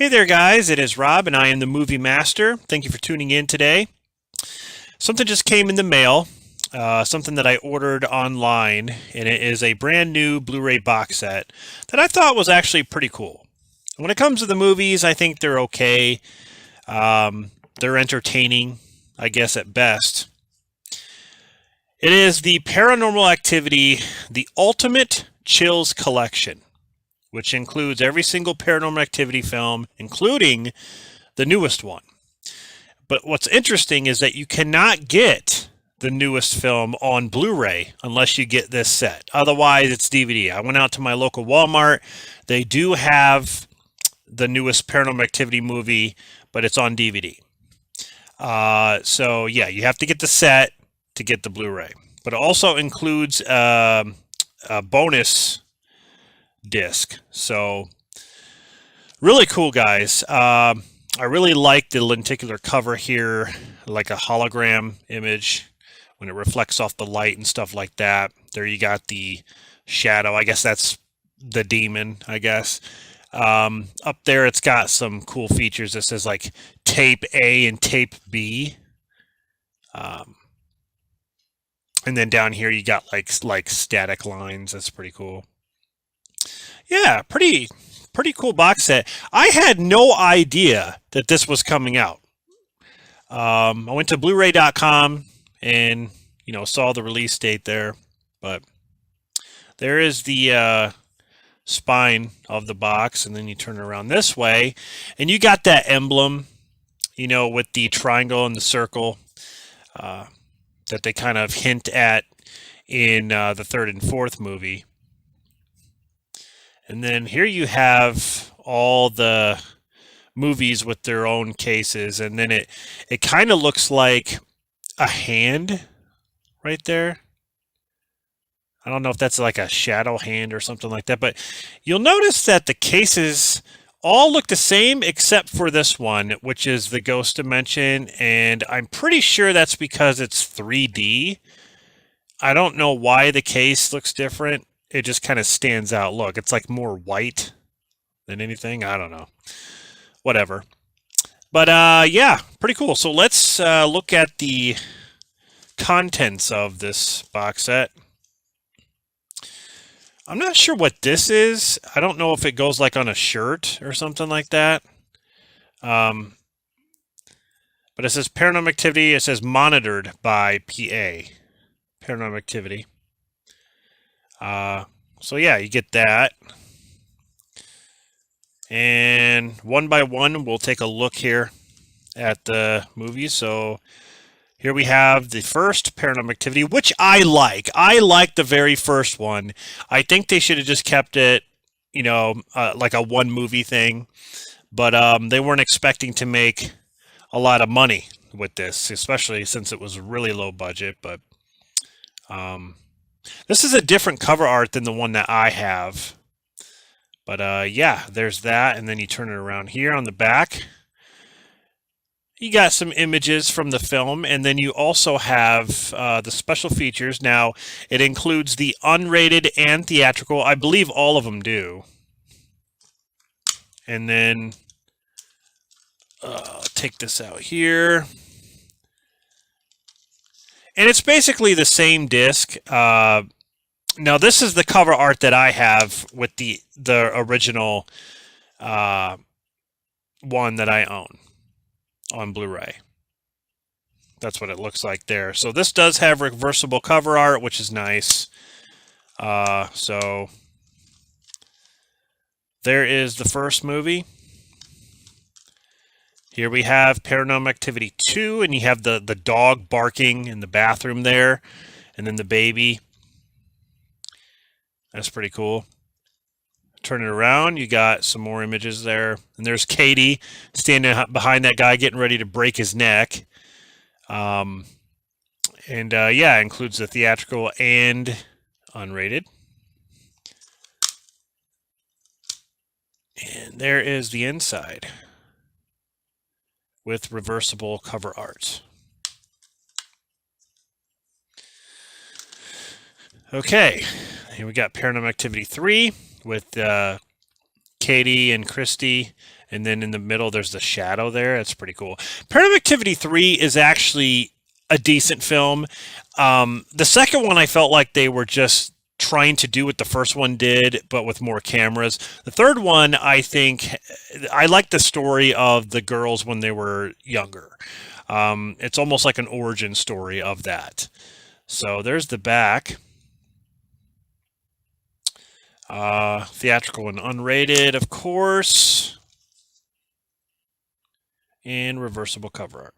Hey there, guys. It is Rob, and I am the Movie Master. Thank you for tuning in today. Something just came in the mail, something that I ordered online, and it is a brand new Blu-ray box set that I thought was actually pretty cool. When it comes to the movies, I think they're okay. They're entertaining, I guess, at best. It is the Paranormal Activity, the Ultimate Chills Collection, which includes every single Paranormal Activity film, including the newest one. But what's interesting is that you cannot get the newest film on Blu-ray unless you get this set. Otherwise, it's DVD. I went out to my local Walmart. They do have the newest Paranormal Activity movie, but it's on DVD. So, yeah, you have to get the set to get the Blu-ray. But it also includes a bonus disc. So really cool, guys. I really like the lenticular cover here, like a hologram image when it reflects off the light and stuff like that. There you got the shadow. I guess that's the demon, I guess. Up there it's got some cool features that says like tape A and tape B. And then down here you got like static lines. That's pretty cool. Yeah, pretty cool box set. I had no idea that this was coming out. I went to Blu-ray.com and saw the release date there, but there is the spine of the box, and then you turn it around this way, and you got that emblem, with the triangle and the circle that they kind of hint at in the third and fourth movie. And then here you have all the movies with their own cases, and then it kind of looks like a hand right there. I don't know if that's like a shadow hand or something like that, but you'll notice that the cases all look the same except for this one, which is the Ghost Dimension, and I'm pretty sure that's because it's 3D. I don't know why the case looks different. It just kind of stands out. Look, it's like more white than anything. I don't know. Whatever. But yeah, pretty cool. So let's look at the contents of this box set. I'm not sure what this is. I don't know if it goes like on a shirt or something like that. But it says Paranormal Activity. It says monitored by PA. Paranormal Activity. So yeah, you get that. And one by one, we'll take a look here at the movie. So here we have the first Paranormal Activity, which I like. I like the very first one. I think they should have just kept it, like a one movie thing. But they weren't expecting to make a lot of money with this, especially since it was really low budget. But this is a different cover art than the one that I have. But yeah, there's that. And then you turn it around here on the back. You got some images from the film. And then you also have the special features. Now, it includes the unrated and theatrical. I believe all of them do. And then take this out here. And it's basically the same disc. Now, this is the cover art that I have with the original one that I own on Blu-ray. That's what it looks like there. So this does have reversible cover art, which is nice. So there is the first movie. Here we have Paranormal Activity 2, and you have the dog barking in the bathroom there, and then the baby. That's pretty cool. Turn it around, you got some more images there. And there's Katie standing behind that guy getting ready to break his neck. Yeah, includes the theatrical and unrated. And there is the inside with reversible cover art. Okay, here we got Paranormal Activity 3 with Katie and Christy and then in the middle there's the shadow there. That's pretty cool. Paranormal Activity 3 is actually a decent film. The second one I felt like they were just trying to do what the first one did, but with more cameras. The third one, I think, I like the story of the girls when they were younger. It's almost like an origin story of that. So there's the back. Theatrical and unrated, of course. And reversible cover art.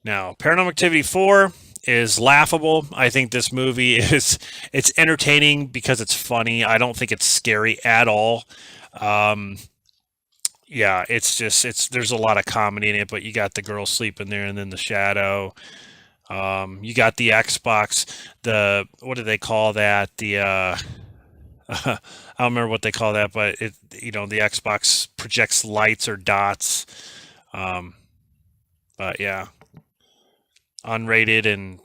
Now, Paranormal Activity 4 is laughable. I think this movie it's entertaining because it's funny. I don't think it's scary at all. Yeah, there's a lot of comedy in it, but you got the girl sleeping there and then the shadow. You got the Xbox, what do they call that? I don't remember what they call that, but the Xbox projects lights or dots. But yeah, unrated and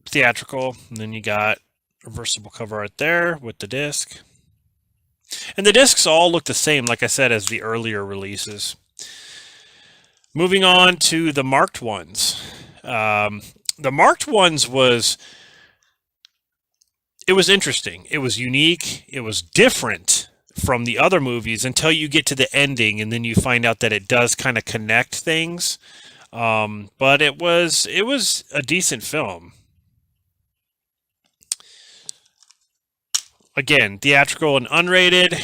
theatrical, and then you got reversible cover art there with the disc. And the discs all look the same, like I said, as the earlier releases. Moving on to the marked ones. The marked ones it was interesting. It was unique. It was different from the other movies until you get to the ending, and then you find out that it does kind of connect things. But it was a decent film. Again, theatrical and unrated.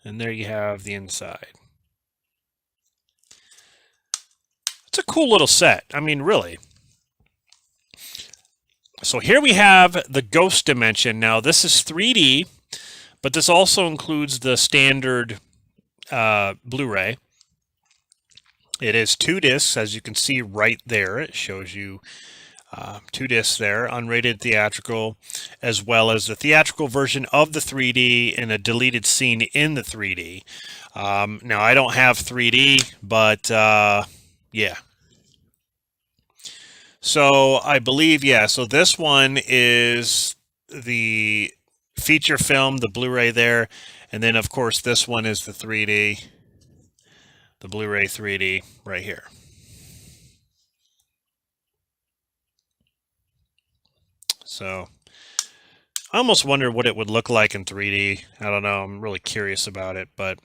And there you have the inside. It's a cool little set. I mean, really. So here we have the Ghost Dimension. Now, this is 3D, but this also includes the standard Blu-ray. It is 2 discs, as you can see right there. It shows you 2 discs there, unrated theatrical, as well as the theatrical version of the 3D and a deleted scene in the 3D. Now, I don't have 3D, but yeah. So I believe, yeah, so this one is the feature film, the Blu-ray there, and then, of course, this one is the 3D, the Blu-ray 3D right here. So I almost wonder what it would look like in 3D. I don't know. I'm really curious about it, but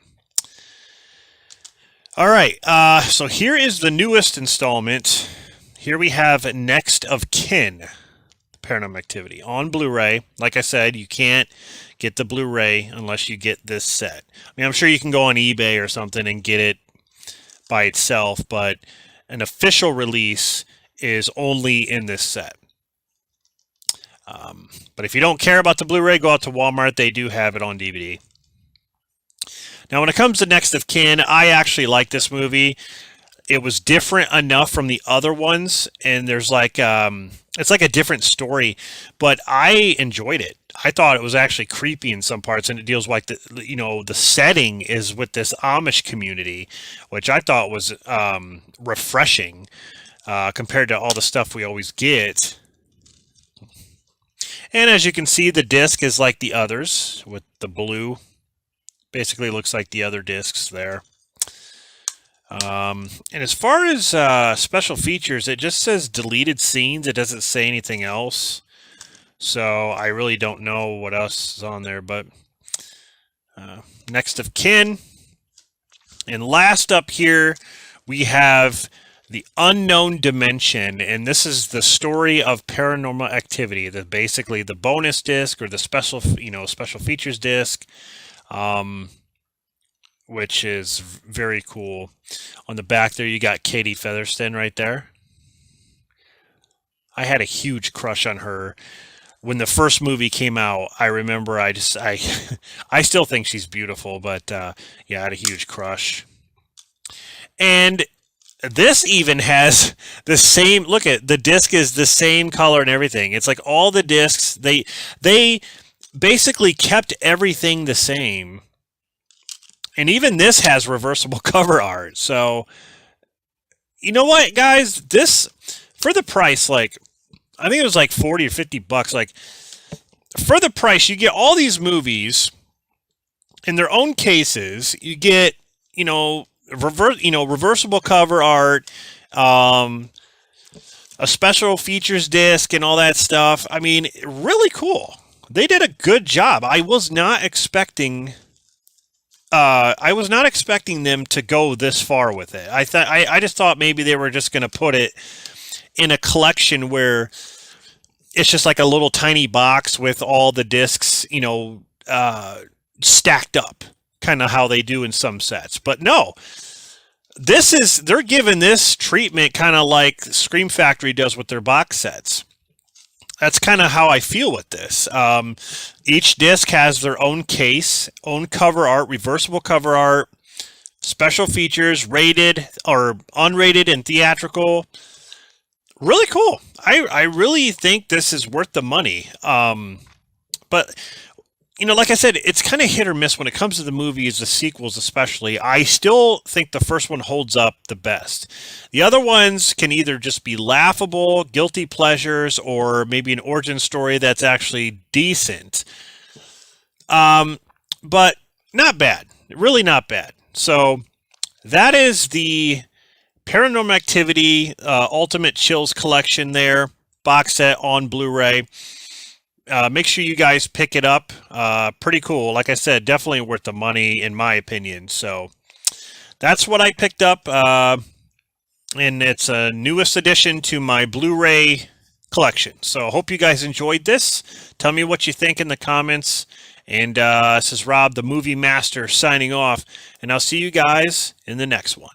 all right. So here is the newest installment. Here we have Next of Kin, Paranormal Activity on Blu-ray. Like I said, you can't get the Blu-ray unless you get this set. I mean, I'm sure you can go on eBay or something and get it by itself, but an official release is only in this set. But if you don't care about the Blu-ray, go out to Walmart. They do have it on DVD. Now, when it comes to Next of Kin, I actually like this movie. It was different enough from the other ones, and there's like it's like a different story, but I enjoyed it. I thought it was actually creepy in some parts, and it deals like the setting is with this Amish community, which I thought was refreshing compared to all the stuff we always get. And as you can see, the disc is like the others with the blue. Basically looks like the other discs there. And as far as special features, it just says deleted scenes. It doesn't say anything else. So I really don't know what else is on there. But Next of Kin. And last up here, we have The Unknown Dimension, and this is the story of Paranormal Activity. Basically the bonus disc or the special features disc, which is very cool. On the back there, you got Katie Featherston right there. I had a huge crush on her when the first movie came out. I remember I still think she's beautiful, but yeah, I had a huge crush. And this even has the same, look at the disc is the same color and everything. It's like all the discs, they basically kept everything the same. And even this has reversible cover art. So, you know what, guys? This, for the price, like, I think it was like 40 or 50 bucks. Like, for the price, you get all these movies in their own cases. You get, reversible cover art, a special features disc, and all that stuff. I mean, really cool. They did a good job. I was not expecting them to go this far with it. I just thought maybe they were just going to put it in a collection where it's just like a little tiny box with all the discs, stacked up, kind of how they do in some sets. But no, they're giving this treatment kind of like Scream Factory does with their box sets. That's kind of how I feel with this. Each disc has their own case, own cover art, reversible cover art, special features, rated or unrated and theatrical. Really cool. I really think this is worth the money. But, like I said, it's kind of hit or miss when it comes to the movies, the sequels especially. I still think the first one holds up the best. The other ones can either just be laughable, guilty pleasures, or maybe an origin story that's actually decent. But not bad. Really not bad. So that is the Paranormal Activity Ultimate Chills Collection there, box set on Blu-ray. Make sure you guys pick it up. Pretty cool. Like I said, definitely worth the money in my opinion. So that's what I picked up. And it's a newest addition to my Blu-ray collection. So I hope you guys enjoyed this. Tell me what you think in the comments. And this is Rob, the Movie Master, signing off. And I'll see you guys in the next one.